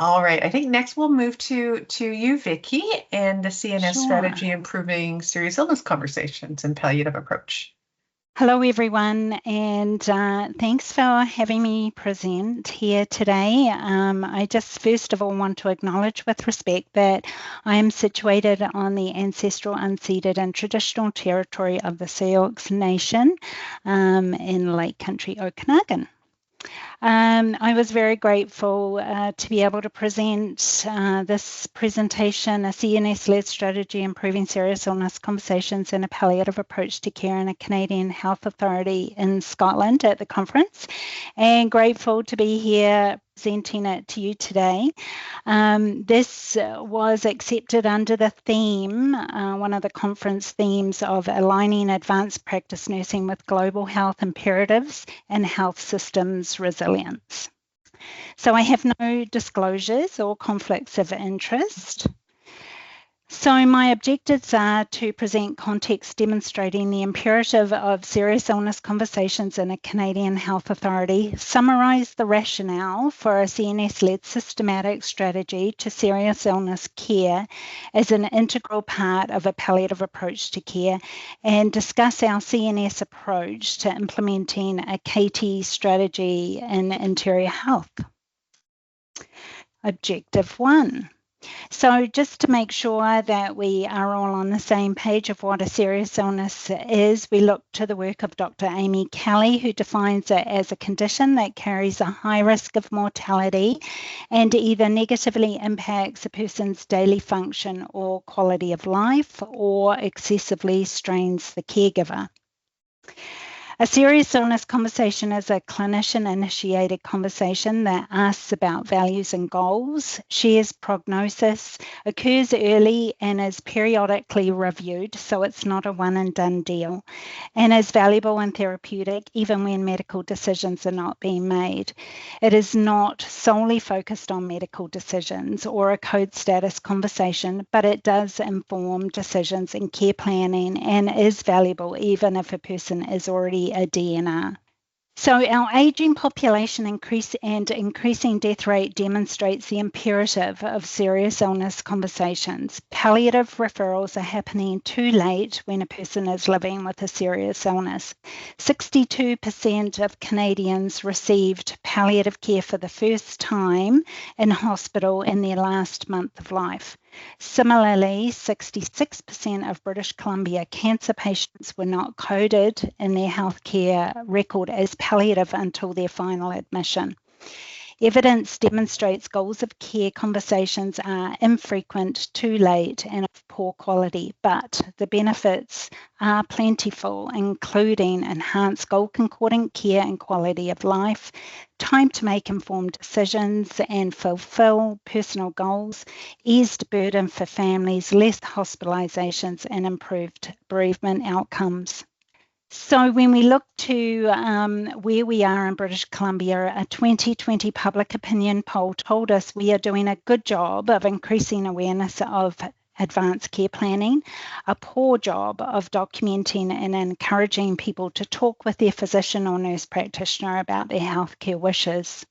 All right. I think next we'll move to you, Vicky, and the CNS Sure. strategy improving serious illness conversations and palliative approach. Hello, everyone, and thanks for having me present here today. I just first of all want to acknowledge with respect that I am situated on the ancestral, unceded, and traditional territory of the Sioux Nation in Lake Country, Okanagan. I was very grateful to be able to present this presentation, a CNS-led strategy improving serious illness conversations and a palliative approach to care in a Canadian health authority in Scotland at the conference, and grateful to be here presenting it to you today. This was accepted under the theme, one of the conference themes of aligning advanced practice nursing with global health imperatives and health systems resilience. So I have no disclosures or conflicts of interest. So my objectives are to present context demonstrating the imperative of serious illness conversations in a Canadian health authority, summarise the rationale for a CNS-led systematic strategy to serious illness care as an integral part of a palliative approach to care, and discuss our CNS approach to implementing a KT strategy in interior health. Objective 1. So just to make sure that we are all on the same page of what a serious illness is, we look to the work of Dr. Amy Kelly, who defines it as a condition that carries a high risk of mortality and either negatively impacts a person's daily function or quality of life or excessively strains the caregiver. A serious illness conversation is a clinician-initiated conversation that asks about values and goals, shares prognosis, occurs early and is periodically reviewed, so it's not a one-and-done deal, and is valuable and therapeutic even when medical decisions are not being made. It is not solely focused on medical decisions or a code status conversation, but it does inform decisions in care planning and is valuable even if a person is already a DNR. So our ageing population increasing death rate demonstrates the imperative of serious illness conversations. Palliative referrals are happening too late when a person is living with a serious illness. 62% of Canadians received palliative care for the first time in hospital in their last month of life. Similarly, 66% of British Columbia cancer patients were not coded in their healthcare record as palliative until their final admission. Evidence demonstrates goals of care conversations are infrequent, too late, and of poor quality, but the benefits are plentiful, including enhanced goal-concordant care and quality of life, time to make informed decisions and fulfill personal goals, eased burden for families, less hospitalizations, and improved bereavement outcomes. So when we look to where we are in British Columbia, a 2020 public opinion poll told us we are doing a good job of increasing awareness of advanced care planning, a poor job of documenting and encouraging people to talk with their physician or nurse practitioner about their healthcare wishes.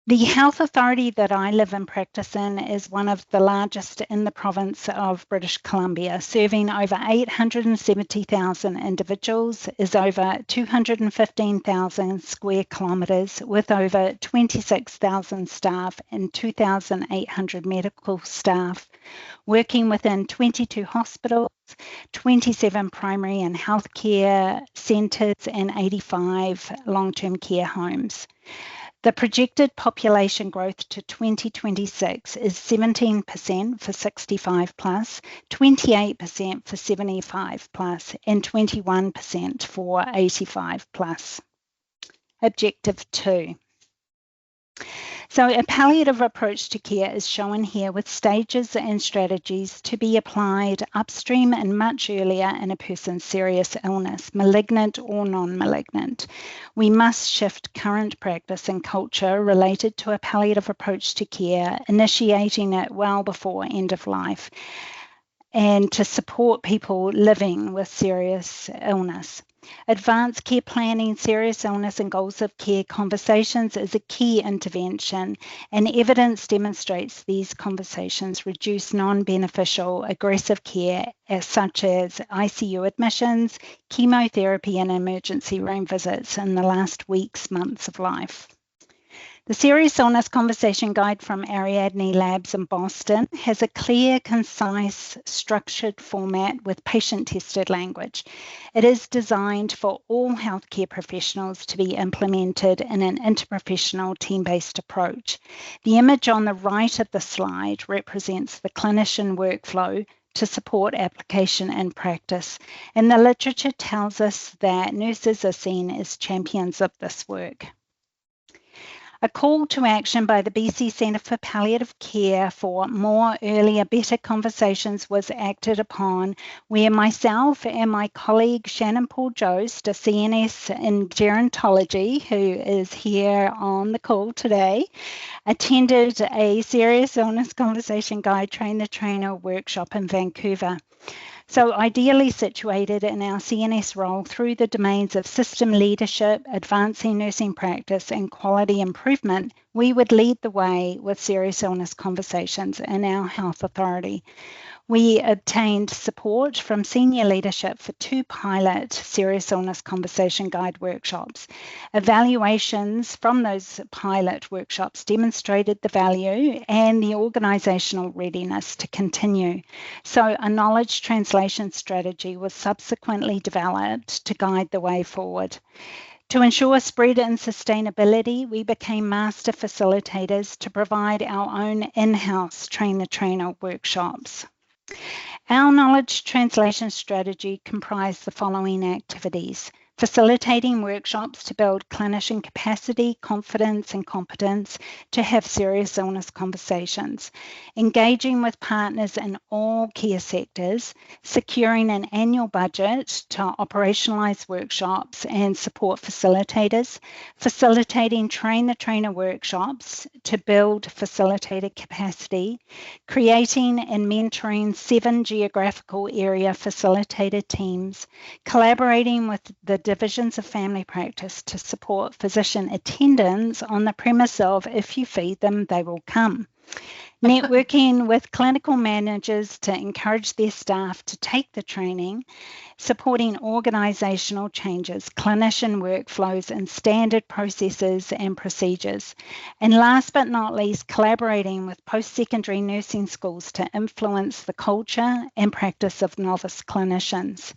The health authority that I live and practice in is one of the largest in the province of British Columbia, serving over 870,000 individuals, is over 215,000 square kilometres with over 26,000 staff and 2,800 medical staff, working within 22 hospitals, 27 primary and healthcare centres and 85 long-term care homes. The projected population growth to 2026 is 17% for 65 plus, 28% for 75 plus, and 21% for 85 plus. Objective 2. So a palliative approach to care is shown here with stages and strategies to be applied upstream and much earlier in a person's serious illness, malignant or non-malignant. We must shift current practice and culture related to a palliative approach to care, initiating it well before end of life, and to support people living with serious illness. Advanced care planning, serious illness and goals of care conversations is a key intervention, and evidence demonstrates these conversations reduce non-beneficial aggressive care such as ICU admissions, chemotherapy and emergency room visits in the last weeks, months of life. The Serious Illness Conversation Guide from Ariadne Labs in Boston has a clear, concise, structured format with patient-tested language. It is designed for all healthcare professionals to be implemented in an interprofessional, team-based approach. The image on the right of the slide represents the clinician workflow to support application and practice, and the literature tells us that nurses are seen as champions of this work. A call to action by the BC Centre for Palliative Care for more, earlier, better conversations was acted upon, where myself and my colleague Shannon Paul-Jost, a CNS in gerontology, who is here on the call today, attended a Serious Illness Conversation Guide Train the Trainer workshop in Vancouver. So ideally situated in our CNS role through the domains of system leadership, advancing nursing practice and quality improvement, we would lead the way with serious illness conversations in our health authority. We obtained support from senior leadership for 2 pilot serious illness conversation guide workshops. Evaluations from those pilot workshops demonstrated the value and the organisational readiness to continue. So a knowledge translation strategy was subsequently developed to guide the way forward. To ensure spread and sustainability, we became master facilitators to provide our own in-house train-the-trainer workshops. Our knowledge translation strategy comprised the following activities: facilitating workshops to build clinician capacity, confidence and competence to have serious illness conversations, engaging with partners in all care sectors, securing an annual budget to operationalise workshops and support facilitators, facilitating train-the-trainer workshops to build facilitator capacity, creating and mentoring 7 geographical area facilitator teams, collaborating with the divisions of family practice to support physician attendance on the premise of if you feed them, they will come. Networking with clinical managers to encourage their staff to take the training, supporting organisational changes, clinician workflows and standard processes and procedures. And last but not least, collaborating with post-secondary nursing schools to influence the culture and practice of novice clinicians.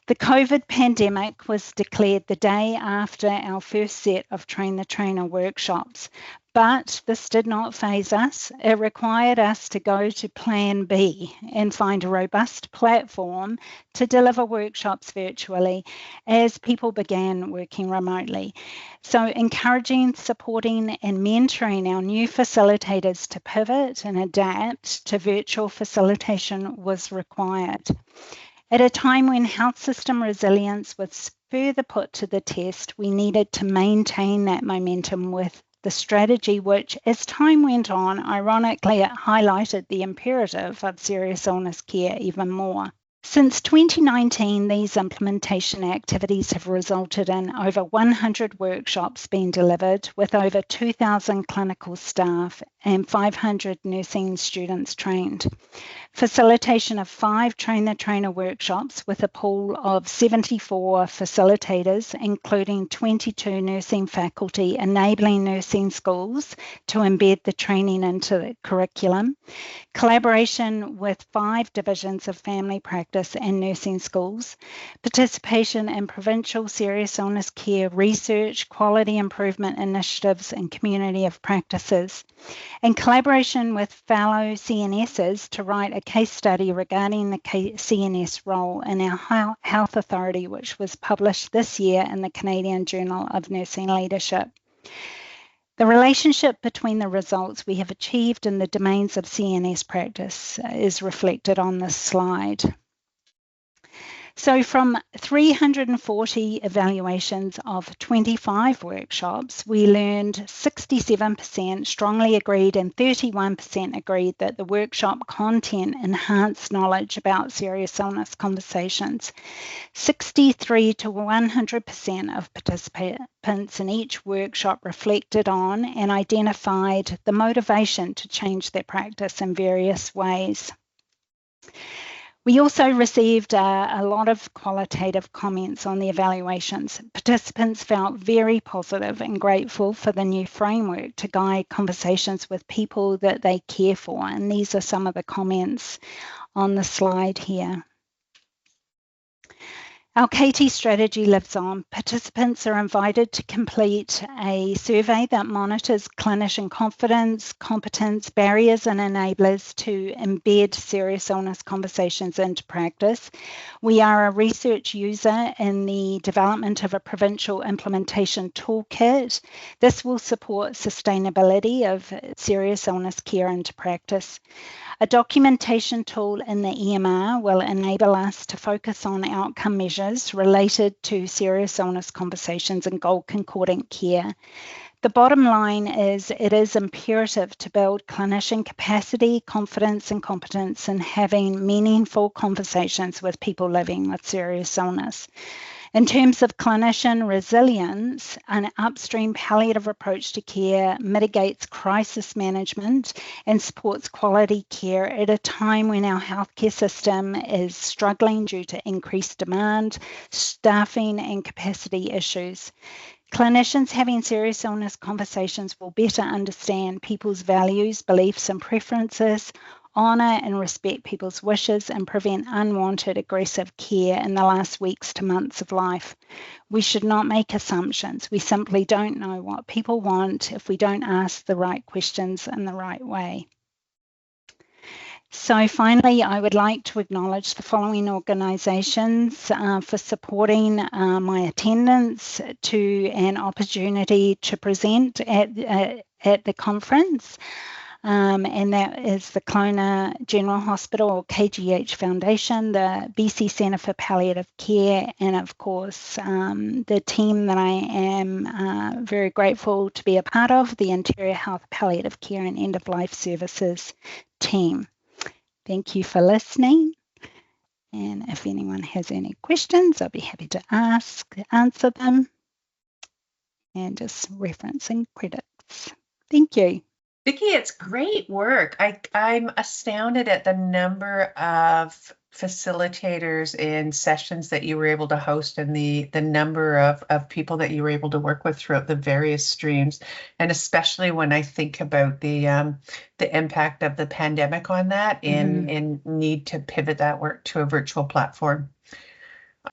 The COVID pandemic was declared the day after our first set of Train the Trainer workshops, but this did not faze us. It required us to go to Plan B and find a robust platform to deliver workshops virtually as people began working remotely. So encouraging, supporting and mentoring our new facilitators to pivot and adapt to virtual facilitation was required. At a time when health system resilience was further put to the test, we needed to maintain that momentum with the strategy which, as time went on, ironically, it highlighted the imperative of serious illness care even more. Since 2019, these implementation activities have resulted in over 100 workshops being delivered with over 2,000 clinical staff and 500 nursing students trained. Facilitation of 5 train-the-trainer workshops with a pool of 74 facilitators, including 22 nursing faculty, enabling nursing schools to embed the training into the curriculum. Collaboration with 5 divisions of family practice and nursing schools. Participation in provincial serious illness care research, quality improvement initiatives and community of practices. And collaboration with fellow CNSs to write a case study regarding the CNS role in our health authority, which was published this year in the Canadian Journal of Nursing Leadership. The relationship between the results we have achieved in the domains of CNS practice is reflected on this slide. So from 340 evaluations of 25 workshops, we learned 67% strongly agreed and 31% agreed that the workshop content enhanced knowledge about serious illness conversations. 63 to 100% of participants in each workshop reflected on and identified the motivation to change their practice in various ways. We also received a lot of qualitative comments on the evaluations. Participants felt very positive and grateful for the new framework to guide conversations with people that they care for. And these are some of the comments on the slide here. Our KT strategy lives on. Participants are invited to complete a survey that monitors clinician confidence, competence, barriers and enablers to embed serious illness conversations into practice. We are a research user in the development of a provincial implementation toolkit. This will support sustainability of serious illness care into practice. A documentation tool in the EMR will enable us to focus on outcome measures related to serious illness conversations and goal concordant care. The bottom line is it is imperative to build clinician capacity, confidence and competence in having meaningful conversations with people living with serious illness. In terms of clinician resilience, an upstream palliative approach to care mitigates crisis management and supports quality care at a time when our healthcare system is struggling due to increased demand, staffing and capacity issues. Clinicians having serious illness conversations will better understand people's values, beliefs and preferences, honour and respect people's wishes and prevent unwanted aggressive care in the last weeks to months of life. We should not make assumptions. We simply don't know what people want if we don't ask the right questions in the right way. So finally, I would like to acknowledge the following organisations for supporting my attendance to an opportunity to present at the conference. And that is the Kelowna General Hospital or KGH Foundation, the BC Centre for Palliative Care, and of course the team that I am very grateful to be a part of, the Interior Health Palliative Care and End of Life Services team. Thank you for listening. And if anyone has any questions, I'll be happy to answer them, and just referencing credits. Thank you. Vicky, it's great work. I'm astounded at the number of facilitators and sessions that you were able to host and the number of people that you were able to work with throughout the various streams. And especially when I think about the impact of the pandemic on that and need to pivot that work to a virtual platform.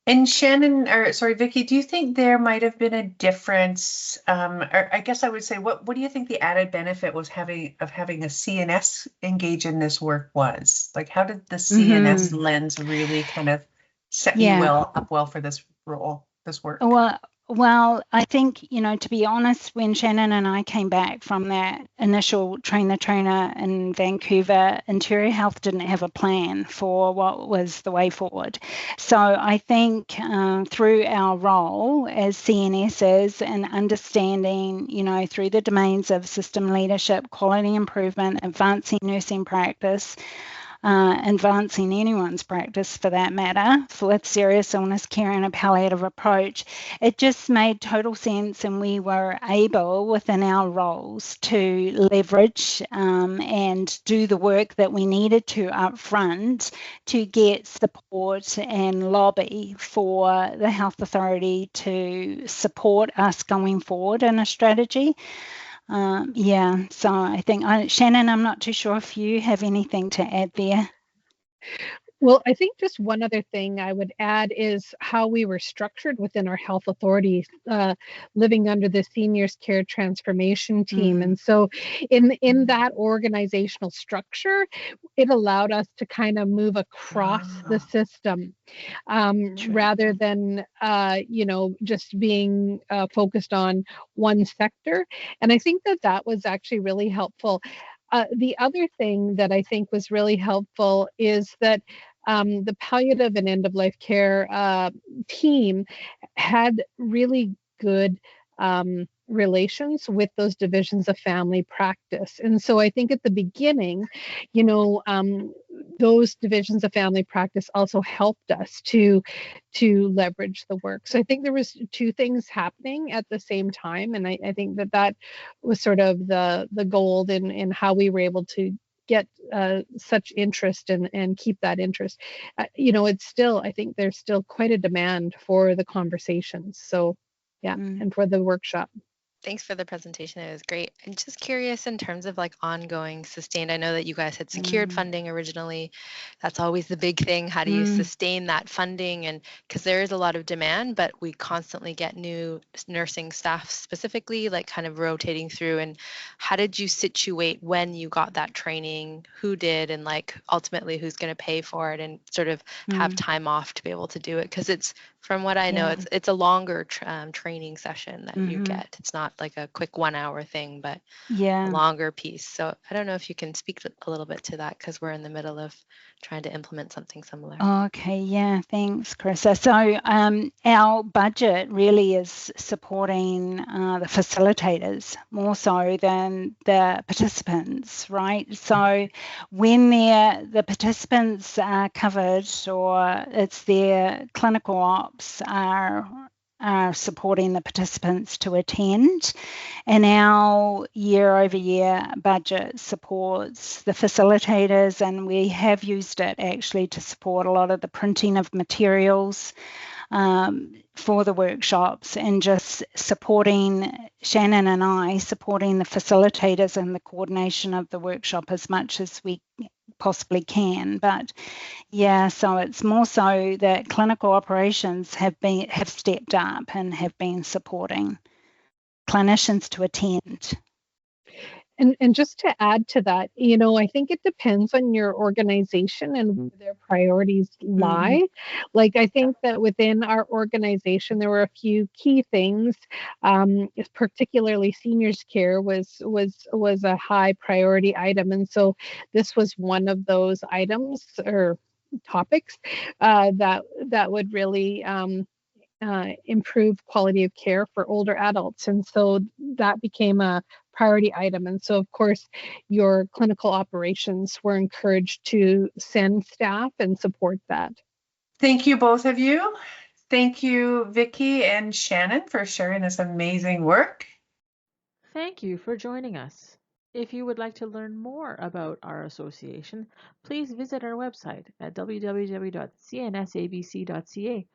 And Vicky, do you think there might have been a difference, or I guess I would say, what do you think the added benefit was having a CNS engage in this work was? Like, how did the CNS lens really kind of set you up well for this role, this work? Well, I think, to be honest, when Shannon and I came back from that initial train the trainer in Vancouver, Interior Health didn't have a plan for what was the way forward. So I think through our role as CNSs and understanding, through the domains of system leadership, quality improvement, advancing nursing practice, advancing anyone's practice for that matter, with serious illness care and a palliative approach, it just made total sense, and we were able within our roles to leverage and do the work that we needed to up front to get support and lobby for the health authority to support us going forward in a strategy. So I think, Shannon, I'm not too sure if you have anything to add there. Well, I think just one other thing I would add is how we were structured within our health authorities, living under the Seniors Care Transformation Team. And so in that organizational structure, it allowed us to kind of move across the system rather than, just being focused on one sector. And I think that was actually really helpful. The other thing that I think was really helpful is that the palliative and end-of-life care team had really good relations with those divisions of family practice. And so I think at the beginning, those divisions of family practice also helped us to leverage the work. So I think there was two things happening at the same time, and I think that was sort of the gold in how we were able to get such interest and keep that interest. It's still, I think there's still quite a demand for the conversations. So yeah, and for the workshop. Thanks for the presentation. It was great. I'm just curious in terms of like ongoing sustained. I know that you guys had secured funding originally. That's always the big thing. How do you sustain that funding? And because there is a lot of demand, but we constantly get new nursing staff specifically, like kind of rotating through. And how did you situate when you got that training? Who did? And like ultimately who's going to pay for it and sort of have time off to be able to do it? Because it's, from what I know, it's a longer training session that you get. It's not like a quick 1 hour thing, but a longer piece. So I don't know if you can speak a little bit to that, because we're in the middle of trying to implement something similar. Okay, yeah, thanks, Carissa. So our budget really is supporting the facilitators more so than the participants, right? So when the participants are covered, or it's their clinical ops are supporting the participants to attend, and our year-over-year budget supports the facilitators, and we have used it actually to support a lot of the printing of materials for the workshops, and just supporting Shannon and I supporting the facilitators and the coordination of the workshop as much as we possibly can. But yeah, so it's more so that clinical operations have stepped up and have been supporting clinicians to attend. And just to add to that, I think it depends on your organization and where their priorities lie. Like, I think that within our organization, there were a few key things. Particularly seniors care was a high priority item. And so this was one of those items or topics that would really improve quality of care for older adults. And so that became a priority item. And so, of course, your clinical operations were encouraged to send staff and support that. Thank you, both of you. Thank you, Vicky and Shannon, for sharing this amazing work. Thank you for joining us. If you would like to learn more about our association, please visit our website at www.cnsabc.ca